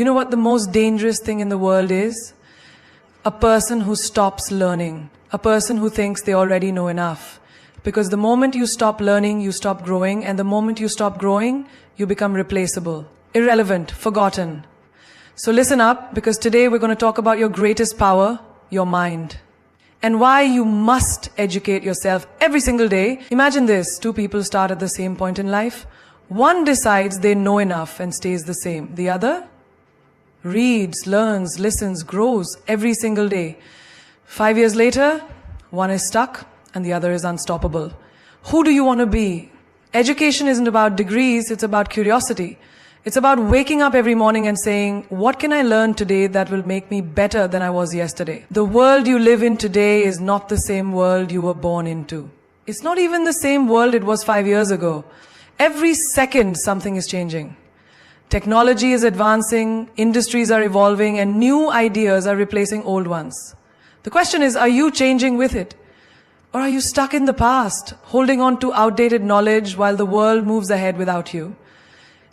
You know what the most dangerous thing in the world is? A person who stops learning. A person who thinks they already know enough. Because the moment you stop learning, you stop growing. And the moment you stop growing, you become replaceable, irrelevant, forgotten. So listen up, because today we're going to talk about your greatest power, your mind. And why you must educate yourself every single day. Imagine this, two people start at the same point in life. One decides they know enough and stays the same. The other reads, learns, listens, grows every single day. 5 years later, one is stuck and the other is unstoppable. Who do you want to be? Education isn't about degrees, it's about curiosity. It's about waking up every morning and saying, what can I learn today that will make me better than I was yesterday? The world you live in today is not the same world you were born into. It's not even the same world it was 5 years ago. Every second, something is changing. Technology is advancing, industries are evolving, and new ideas are replacing old ones. The question is, are you changing with it? Or are you stuck in the past, holding on to outdated knowledge while the world moves ahead without you?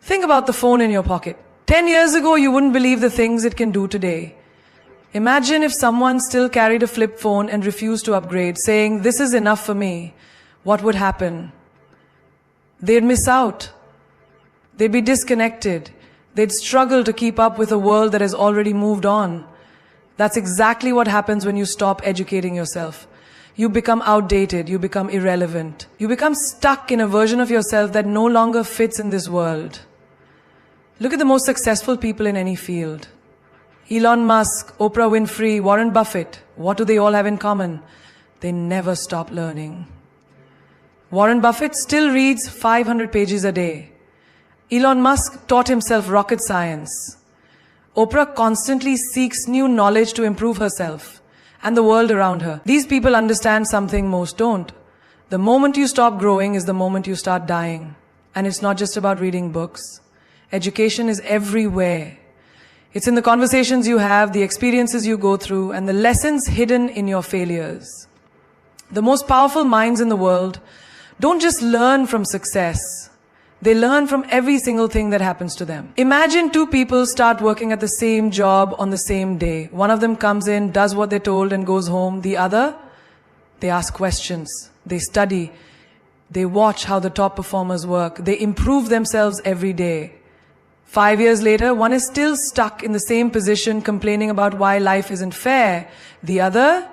Think about the phone in your pocket. 10 years ago, you wouldn't believe the things it can do today. Imagine if someone still carried a flip phone and refused to upgrade, saying, this is enough for me. What would happen? They'd miss out. They'd be disconnected. They'd struggle to keep up with a world that has already moved on. That's exactly what happens when you stop educating yourself. You become outdated, you become irrelevant. You become stuck in a version of yourself that no longer fits in this world. Look at the most successful people in any field. Elon Musk, Oprah Winfrey, Warren Buffett. What do they all have in common? They never stop learning. Warren Buffett still reads 500 pages a day. Elon Musk taught himself rocket science. Oprah constantly seeks new knowledge to improve herself and the world around her. These people understand something most don't. The moment you stop growing is the moment you start dying. And it's not just about reading books. Education is everywhere. It's in the conversations you have, the experiences you go through, and the lessons hidden in your failures. The most powerful minds in the world don't just learn from success. They learn from every single thing that happens to them. Imagine two people start working at the same job on the same day. One of them comes in, does what they're told and goes home. The other, they ask questions. They study. They watch how the top performers work. They improve themselves every day. 5 years later, one is still stuck in the same position, complaining about why life isn't fair. The other,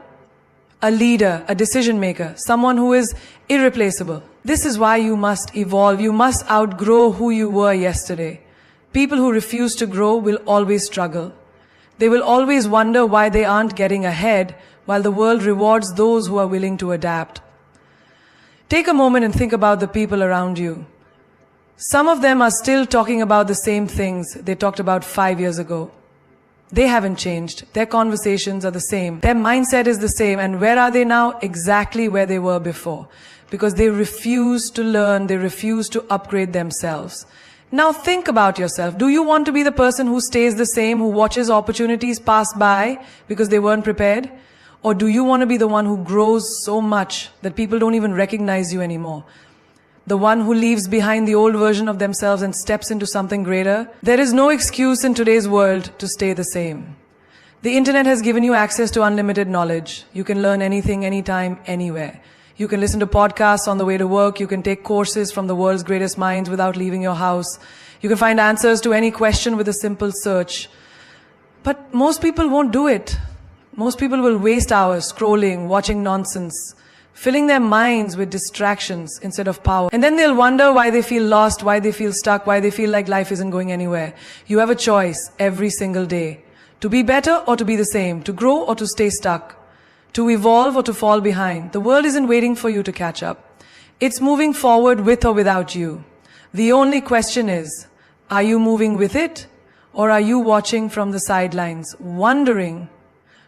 a leader, a decision maker, someone who is irreplaceable. This is why you must evolve. You must outgrow who you were yesterday. People who refuse to grow will always struggle. They will always wonder why they aren't getting ahead, while the world rewards those who are willing to adapt. Take a moment and think about the people around you. Some of them are still talking about the same things they talked about 5 years ago. They haven't changed. Their conversations are the same. Their mindset is the same. And where are they now? Exactly where they were before. Because they refuse to learn, they refuse to upgrade themselves. Now think about yourself. Do you want to be the person who stays the same, who watches opportunities pass by because they weren't prepared? Or do you want to be the one who grows so much that people don't even recognize you anymore? The one who leaves behind the old version of themselves and steps into something greater? There is no excuse in today's world to stay the same. The internet has given you access to unlimited knowledge. You can learn anything, anytime, anywhere. You can listen to podcasts on the way to work. You can take courses from the world's greatest minds without leaving your house. You can find answers to any question with a simple search. But most people won't do it. Most people will waste hours scrolling, watching nonsense, filling their minds with distractions instead of power. And then they'll wonder why they feel lost, why they feel stuck, why they feel like life isn't going anywhere. You have a choice every single day. To be better or to be the same. To grow or to stay stuck. To evolve or to fall behind. The world isn't waiting for you to catch up. It's moving forward with or without you. The only question is, are you moving with it? Or are you watching from the sidelines, wondering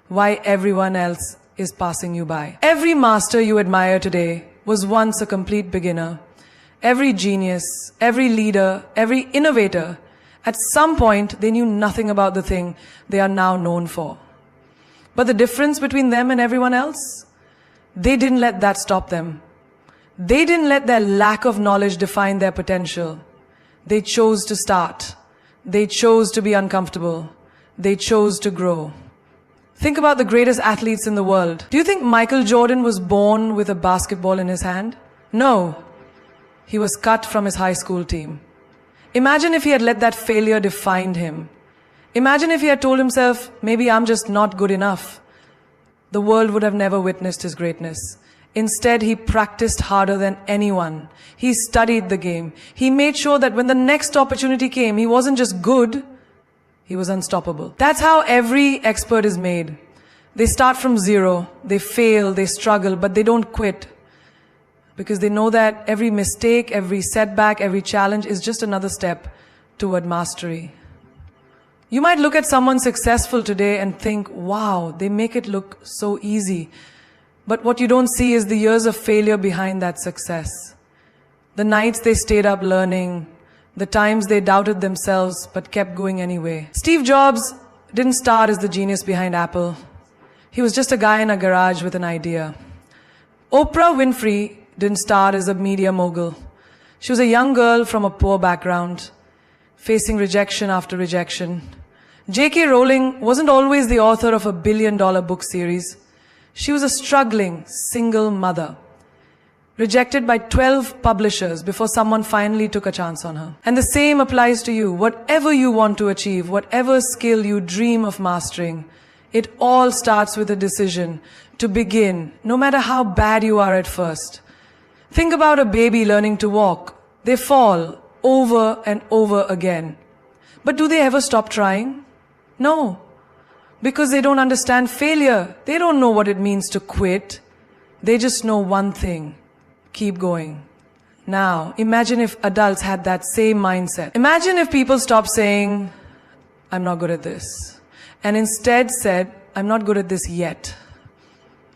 why everyone else is passing you by? Every master you admire today was once a complete beginner. Every genius, every leader, every innovator, at some point they knew nothing about the thing they are now known for. But the difference between them and everyone else? They didn't let that stop them. They didn't let their lack of knowledge define their potential. They chose to start. They chose to be uncomfortable. They chose to grow. Think about the greatest athletes in the world. Do you think Michael Jordan was born with a basketball in his hand? No. He was cut from his high school team. Imagine if he had let that failure define him. Imagine if he had told himself, maybe I'm just not good enough. The world would have never witnessed his greatness. Instead, he practiced harder than anyone. He studied the game. He made sure that when the next opportunity came, he wasn't just good, he was unstoppable. That's how every expert is made. They start from zero, they fail, they struggle, but they don't quit. Because they know that every mistake, every setback, every challenge is just another step toward mastery. You might look at someone successful today and think, wow, they make it look so easy. But what you don't see is the years of failure behind that success. The nights they stayed up learning, the times they doubted themselves but kept going anyway. Steve Jobs didn't start as the genius behind Apple. He was just a guy in a garage with an idea. Oprah Winfrey didn't start as a media mogul. She was a young girl from a poor background, facing rejection after rejection. J.K. Rowling wasn't always the author of a billion-dollar book series. She was a struggling single mother, rejected by 12 publishers before someone finally took a chance on her. And the same applies to you. Whatever you want to achieve, whatever skill you dream of mastering, it all starts with a decision to begin, no matter how bad you are at first. Think about a baby learning to walk. They fall over and over again. But do they ever stop trying? No. Because they don't understand failure. They don't know what it means to quit. They just know one thing: keep going. Now, imagine if adults had that same mindset. Imagine if people stopped saying, I'm not good at this, and instead said, I'm not good at this yet.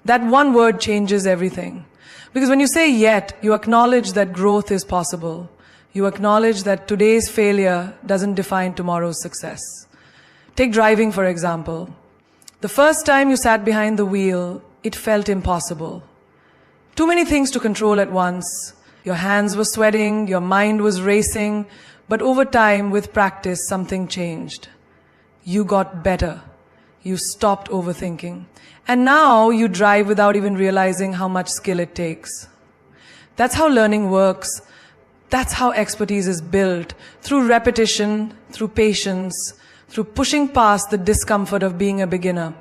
That one word changes everything. Because when you say yet, you acknowledge that growth is possible. You acknowledge that today's failure doesn't define tomorrow's success. Take driving, for example. The first time you sat behind the wheel, it felt impossible. Too many things to control at once. Your hands were sweating, your mind was racing, but over time, with practice, something changed. You got better. You stopped overthinking. And now you drive without even realizing how much skill it takes. That's how learning works. That's how expertise is built. Through repetition, through patience, through pushing past the discomfort of being a beginner.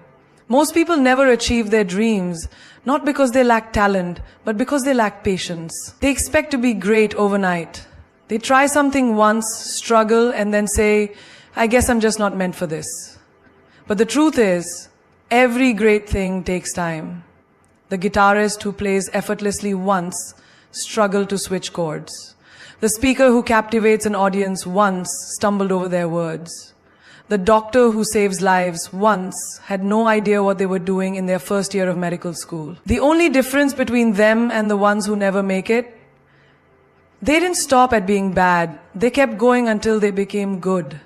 Most people never achieve their dreams, not because they lack talent, but because they lack patience. They expect to be great overnight. They try something once, struggle, and then say, I guess I'm just not meant for this. But the truth is, every great thing takes time. The guitarist who plays effortlessly once struggled to switch chords. The speaker who captivates an audience once stumbled over their words. The doctor who saves lives once had no idea what they were doing in their first year of medical school. The only difference between them and the ones who never make it, they didn't stop at being bad. They kept going until they became good.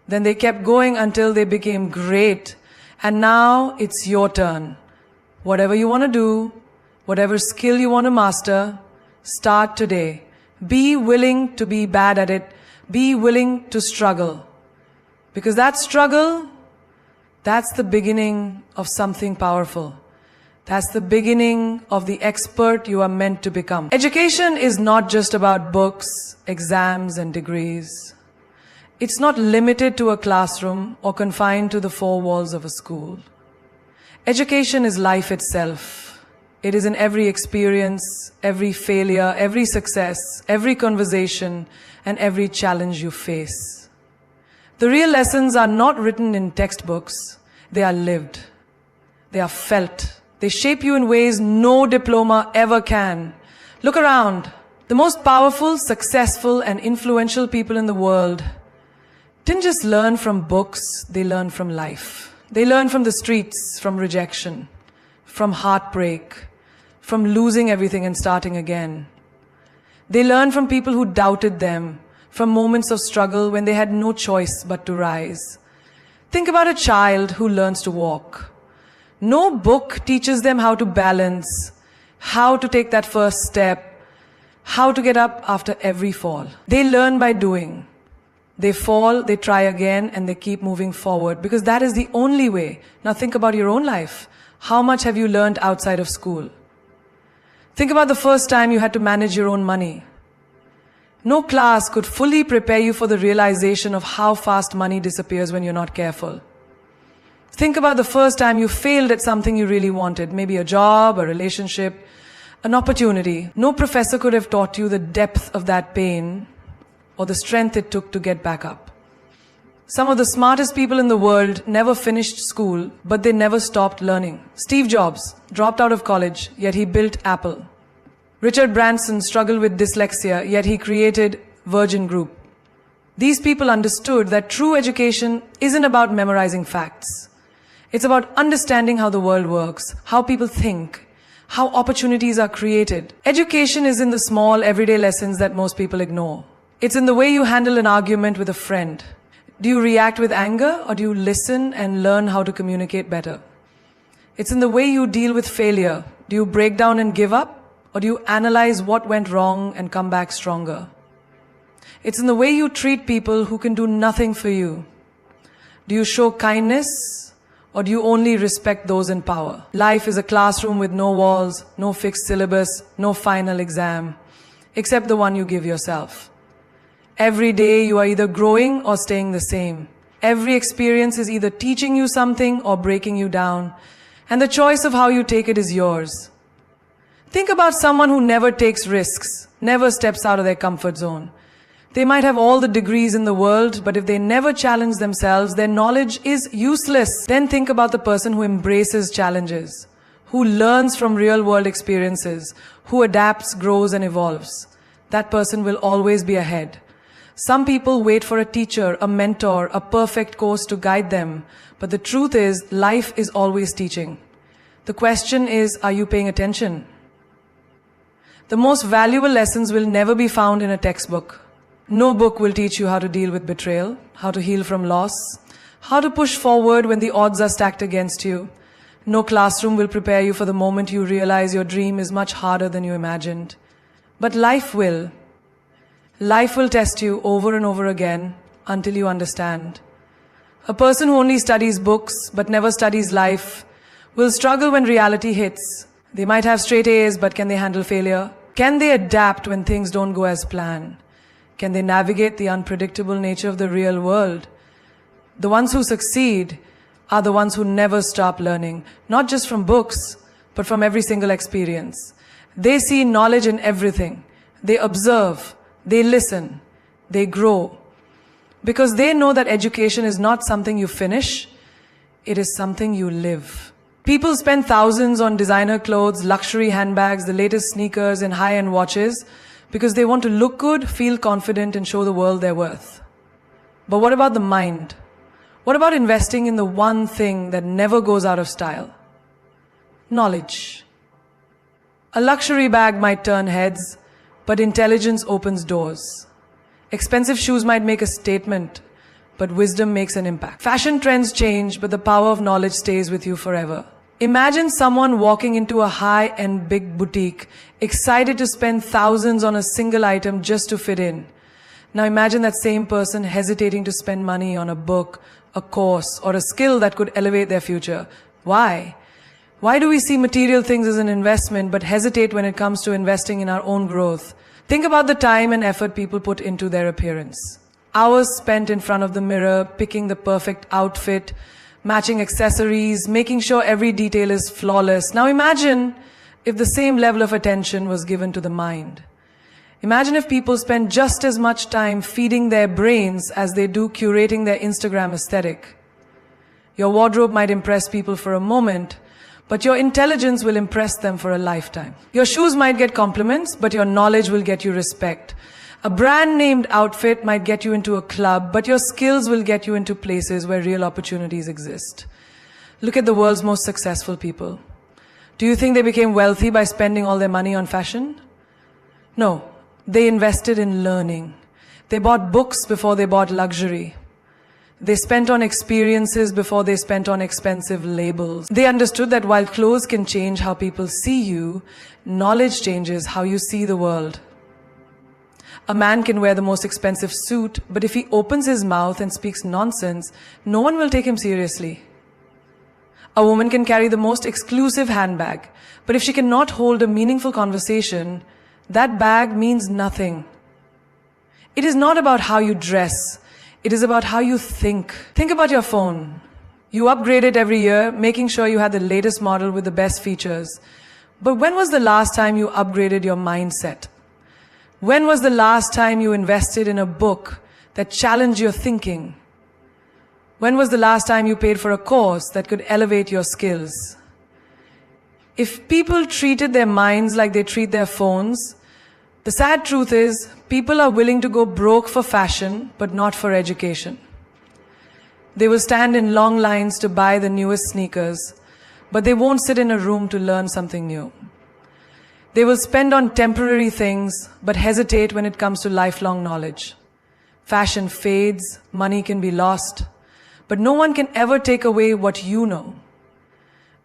Then they kept going until they became great. And now it's your turn. Whatever you want to do, whatever skill you want to master, start today. Be willing to be bad at it. Be willing to struggle. Because that struggle, that's the beginning of something powerful. That's the beginning of the expert you are meant to become. Education is not just about books, exams, and degrees. It's not limited to a classroom or confined to the four walls of a school. Education is life itself. It is in every experience, every failure, every success, every conversation, and every challenge you face. The real lessons are not written in textbooks. They are lived. They are felt. They shape you in ways no diploma ever can. Look around. The most powerful, successful, and influential people in the world didn't just learn from books, they learned from life. They learned from the streets, from rejection, from heartbreak, from losing everything and starting again. They learned from people who doubted them, from moments of struggle when they had no choice but to rise. Think about a child who learns to walk. No book teaches them how to balance, how to take that first step, how to get up after every fall. They learn by doing. They fall, they try again, and they keep moving forward because that is the only way. Now think about your own life. How much have you learned outside of school? Think about the first time you had to manage your own money. No class could fully prepare you for the realization of how fast money disappears when you're not careful. Think about the first time you failed at something you really wanted, maybe a job, a relationship, an opportunity. No professor could have taught you the depth of that pain or the strength it took to get back up. Some of the smartest people in the world never finished school, but they never stopped learning. Steve Jobs dropped out of college, yet he built Apple. Richard Branson struggled with dyslexia, yet he created Virgin Group. These people understood that true education isn't about memorizing facts. It's about understanding how the world works, how people think, how opportunities are created. Education is in the small, everyday lessons that most people ignore. It's in the way you handle an argument with a friend. Do you react with anger, or do you listen and learn how to communicate better? It's in the way you deal with failure. Do you break down and give up, or do you analyze what went wrong and come back stronger? It's in the way you treat people who can do nothing for you. Do you show kindness, or do you only respect those in power? Life is a classroom with no walls, no fixed syllabus, no final exam, except the one you give yourself. Every day you are either growing or staying the same. Every experience is either teaching you something or breaking you down, and the choice of how you take it is yours. Think about someone who never takes risks, never steps out of their comfort zone. They might have all the degrees in the world, but if they never challenge themselves, their knowledge is useless. Then think about the person who embraces challenges, who learns from real-world experiences, who adapts, grows, and evolves. That person will always be ahead. Some people wait for a teacher, a mentor, a perfect course to guide them. But the truth is, life is always teaching. The question is, are you paying attention? The most valuable lessons will never be found in a textbook. No book will teach you how to deal with betrayal, how to heal from loss, how to push forward when the odds are stacked against you. No classroom will prepare you for the moment you realize your dream is much harder than you imagined. But life will. Life will test you over and over again until you understand. A person who only studies books but never studies life will struggle when reality hits. They might have straight A's, but can they handle failure? Can they adapt when things don't go as planned? Can they navigate the unpredictable nature of the real world? The ones who succeed are the ones who never stop learning, not just from books, but from every single experience. They see knowledge in everything. They observe. They listen, they grow, because they know that education is not something you finish, it is something you live. People spend thousands on designer clothes, luxury handbags, the latest sneakers, and high-end watches because they want to look good, feel confident, and show the world their worth. But what about the mind? What about investing in the one thing that never goes out of style? Knowledge. A luxury bag might turn heads, but intelligence opens doors. Expensive shoes might make a statement, but wisdom makes an impact. Fashion trends change, but the power of knowledge stays with you forever. Imagine someone walking into a high-end big boutique, excited to spend thousands on a single item just to fit in. Now imagine that same person hesitating to spend money on a book, a course, or a skill that could elevate their future. Why? Why do we see material things as an investment but hesitate when it comes to investing in our own growth? Think about the time and effort people put into their appearance. Hours spent in front of the mirror, picking the perfect outfit, matching accessories, making sure every detail is flawless. Now imagine if the same level of attention was given to the mind. Imagine if people spent just as much time feeding their brains as they do curating their Instagram aesthetic. Your wardrobe might impress people for a moment, but your intelligence will impress them for a lifetime. Your shoes might get compliments, but your knowledge will get you respect. A brand-named outfit might get you into a club, but your skills will get you into places where real opportunities exist. Look at the world's most successful people. Do you think they became wealthy by spending all their money on fashion? No, they invested in learning. They bought books before they bought luxury. They spent on experiences before they spent on expensive labels. They understood that while clothes can change how people see you, knowledge changes how you see the world. A man can wear the most expensive suit, but if he opens his mouth and speaks nonsense, no one will take him seriously. A woman can carry the most exclusive handbag, but if she cannot hold a meaningful conversation, that bag means nothing. It is not about how you dress. It is about how you think. Think about your phone. You upgrade it every year, making sure you have the latest model with the best features. But when was the last time you upgraded your mindset? When was the last time you invested in a book that challenged your thinking? When was the last time you paid for a course that could elevate your skills? If people treated their minds like they treat their phones, the sad truth is people are willing to go broke for fashion, but not for education. They will stand in long lines to buy the newest sneakers, but they won't sit in a room to learn something new. They will spend on temporary things, but hesitate when it comes to lifelong knowledge. Fashion fades, money can be lost, but no one can ever take away what you know.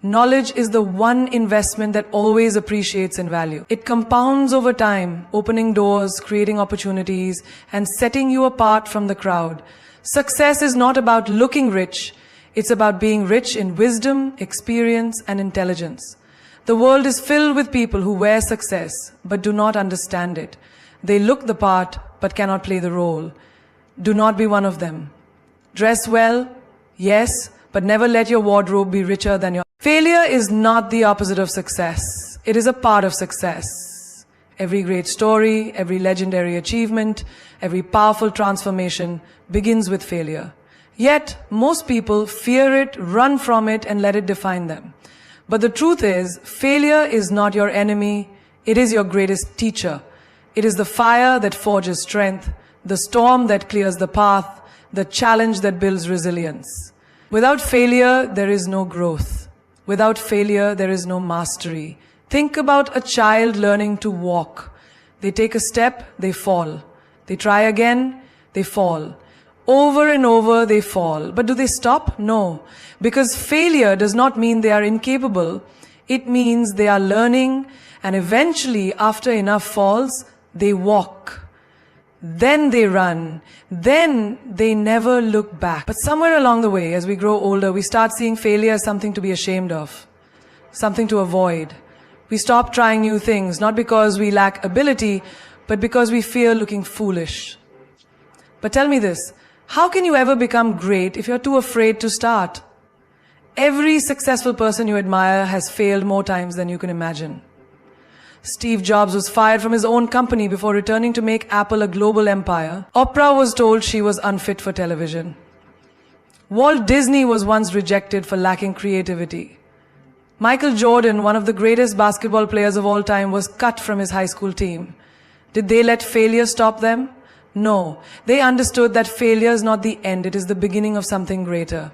Knowledge is the one investment that always appreciates in value. It compounds over time, opening doors, creating opportunities, and setting you apart from the crowd. Success is not about looking rich, it's about being rich in wisdom, experience, and intelligence. The world is filled with people who wear success, but do not understand it. They look the part, but cannot play the role. Do not be one of them. Dress well, yes, but never let your wardrobe be richer than your... Failure is not the opposite of success. It is a part of success. Every great story, every legendary achievement, every powerful transformation begins with failure. Yet, most people fear it, run from it, and let it define them. But the truth is, failure is not your enemy, it is your greatest teacher. It is the fire that forges strength, the storm that clears the path, the challenge that builds resilience. Without failure, there is no growth. Without failure, there is no mastery. Think about a child learning to walk. They take a step, they fall. They try again, they fall. Over and over they fall. But do they stop? No. Because failure does not mean they are incapable. It means they are learning, and eventually, after enough falls, they walk. Then they run. Then they never look back. But somewhere along the way, as we grow older, we start seeing failure as something to be ashamed of, something to avoid. We stop trying new things, not because we lack ability, but because we fear looking foolish. But tell me this, how can you ever become great if you're too afraid to start? Every successful person you admire has failed more times than you can imagine. Steve Jobs was fired from his own company before returning to make Apple a global empire. Oprah was told she was unfit for television. Walt Disney was once rejected for lacking creativity. Michael Jordan, one of the greatest basketball players of all time, was cut from his high school team. Did they let failure stop them? No. They understood that failure is not the end, it is the beginning of something greater.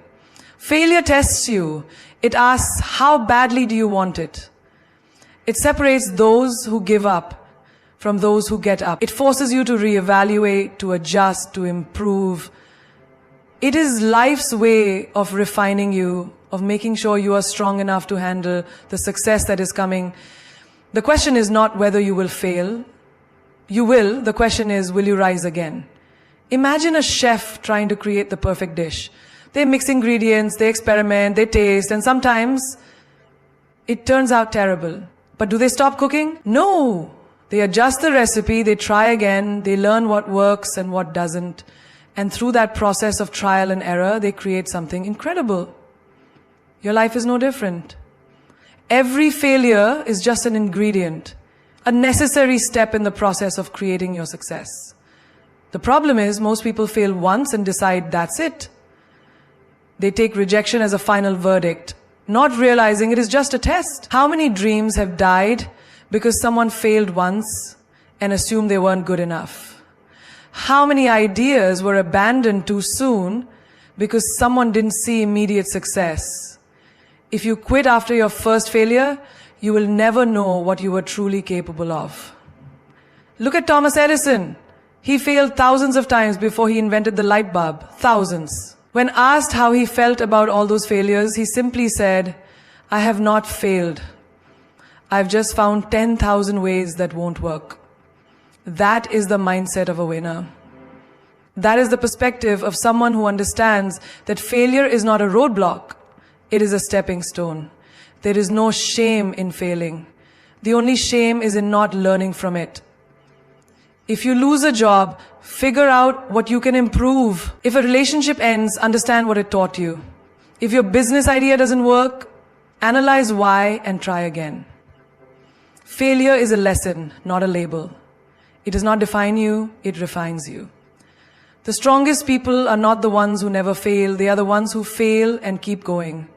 Failure tests you. It asks, how badly do you want it? It separates those who give up from those who get up. It forces you to reevaluate, to adjust, to improve. It is life's way of refining you, of making sure you are strong enough to handle the success that is coming. The question is not whether you will fail. You will. The question is, will you rise again? Imagine a chef trying to create the perfect dish. They mix ingredients, they experiment, they taste, and sometimes it turns out terrible. But do they stop cooking? No. They adjust the recipe, they try again, they learn what works and what doesn't. And through that process of trial and error, they create something incredible. Your life is no different. Every failure is just an ingredient, a necessary step in the process of creating your success. The problem is, most people fail once and decide that's it. They take rejection as a final verdict, not realizing it is just a test. How many dreams have died because someone failed once and assumed they weren't good enough? How many ideas were abandoned too soon because someone didn't see immediate success? If you quit after your first failure, you will never know what you were truly capable of. Look at Thomas Edison. He failed thousands of times before he invented the light bulb. Thousands. When asked how he felt about all those failures, he simply said, I have not failed. I've just found 10,000 ways that won't work. That is the mindset of a winner. That is the perspective of someone who understands that failure is not a roadblock, it is a stepping stone. There is no shame in failing. The only shame is in not learning from it. If you lose a job, figure out what you can improve. If a relationship ends, understand what it taught you. If your business idea doesn't work, analyze why and try again. Failure is a lesson, not a label. It does not define you, it refines you. The strongest people are not the ones who never fail, they are the ones who fail and keep going.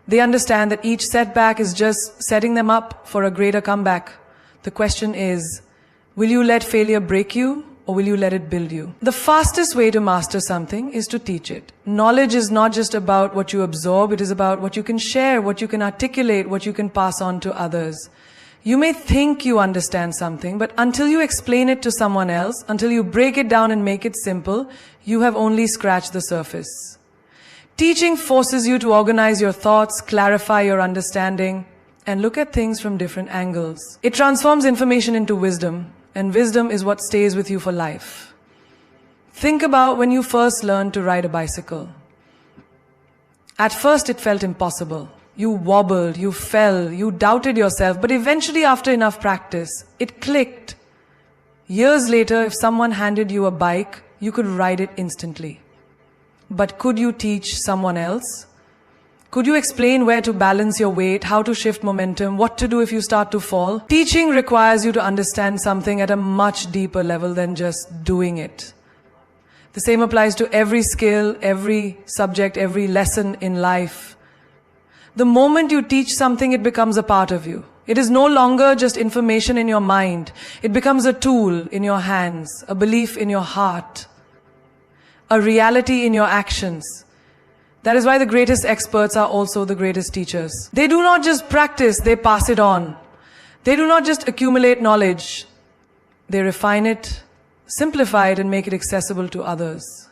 They understand that each setback is just setting them up for a greater comeback. The question is, will you let failure break you or will you let it build you? The fastest way to master something is to teach it. Knowledge is not just about what you absorb, it is about what you can share, what you can articulate, what you can pass on to others. You may think you understand something, but until you explain it to someone else, until you break it down and make it simple, you have only scratched the surface. Teaching forces you to organize your thoughts, clarify your understanding, and look at things from different angles. It transforms information into wisdom, and wisdom is what stays with you for life. Think about when you first learned to ride a bicycle. At first it felt impossible. You wobbled, you fell, you doubted yourself, but eventually after enough practice, it clicked. Years later, if someone handed you a bike, you could ride it instantly. But could you teach someone else? Could you explain where to balance your weight, how to shift momentum, what to do if you start to fall? Teaching requires you to understand something at a much deeper level than just doing it. The same applies to every skill, every subject, every lesson in life. The moment you teach something, it becomes a part of you. It is no longer just information in your mind. It becomes a tool in your hands, a belief in your heart, a reality in your actions. That is why the greatest experts are also the greatest teachers. They do not just practice, they pass it on. They do not just accumulate knowledge. They refine it, simplify it, and make it accessible to others.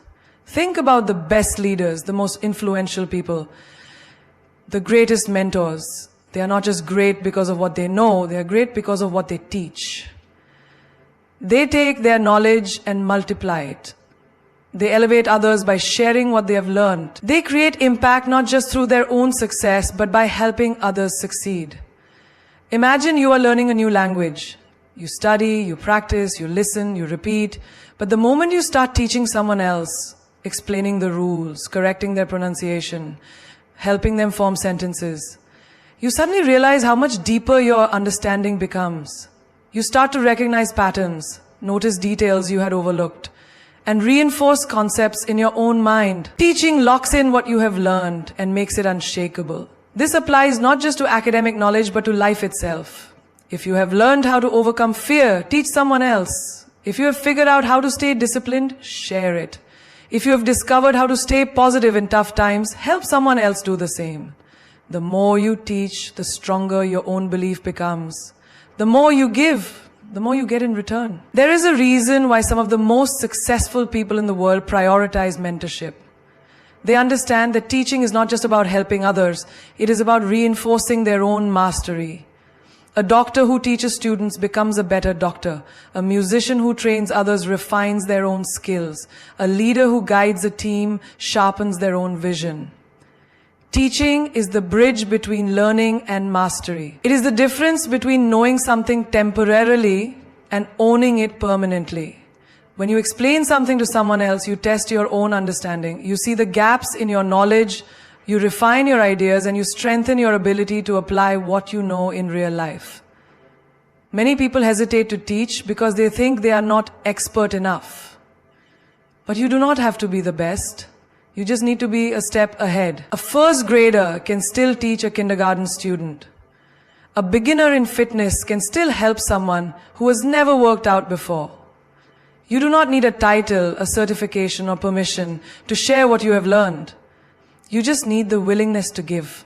Think about the best leaders, the most influential people, the greatest mentors. They are not just great because of what they know, they are great because of what they teach. They take their knowledge and multiply it. They elevate others by sharing what they have learned. They create impact not just through their own success, but by helping others succeed. Imagine you are learning a new language. You study, you practice, you listen, you repeat. But the moment you start teaching someone else, explaining the rules, correcting their pronunciation, helping them form sentences, you suddenly realize how much deeper your understanding becomes. You start to recognize patterns, notice details you had overlooked, and reinforce concepts in your own mind. Teaching locks in what you have learned and makes it unshakable. This applies not just to academic knowledge, but to life itself. If you have learned how to overcome fear, teach someone else. If you have figured out how to stay disciplined, share it. If you have discovered how to stay positive in tough times, help someone else do the same. The more you teach, the stronger your own belief becomes. The more you give, the more you get in return. There is a reason why some of the most successful people in the world prioritize mentorship. They understand that teaching is not just about helping others, it is about reinforcing their own mastery. A doctor who teaches students becomes a better doctor. A musician who trains others refines their own skills. A leader who guides a team sharpens their own vision. Teaching is the bridge between learning and mastery. It is the difference between knowing something temporarily and owning it permanently. When you explain something to someone else, you test your own understanding. You see the gaps in your knowledge, you refine your ideas, and you strengthen your ability to apply what you know in real life. Many people hesitate to teach because they think they are not expert enough. But you do not have to be the best. You just need to be a step ahead. A first grader can still teach a kindergarten student. A beginner in fitness can still help someone who has never worked out before. You do not need a title, a certification, or permission to share what you have learned. You just need the willingness to give.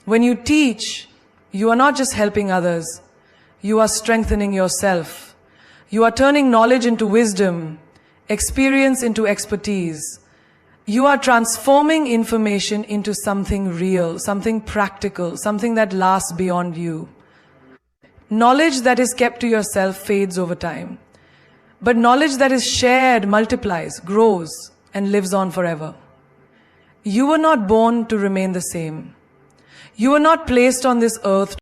When you teach, you are not just helping others. You are strengthening yourself. You are turning knowledge into wisdom, experience into expertise. You are transforming information into something real, something practical, something that lasts beyond you. Knowledge that is kept to yourself fades over time. But knowledge that is shared multiplies, grows, and lives on forever. You were not born to remain the same. You were not placed on this earth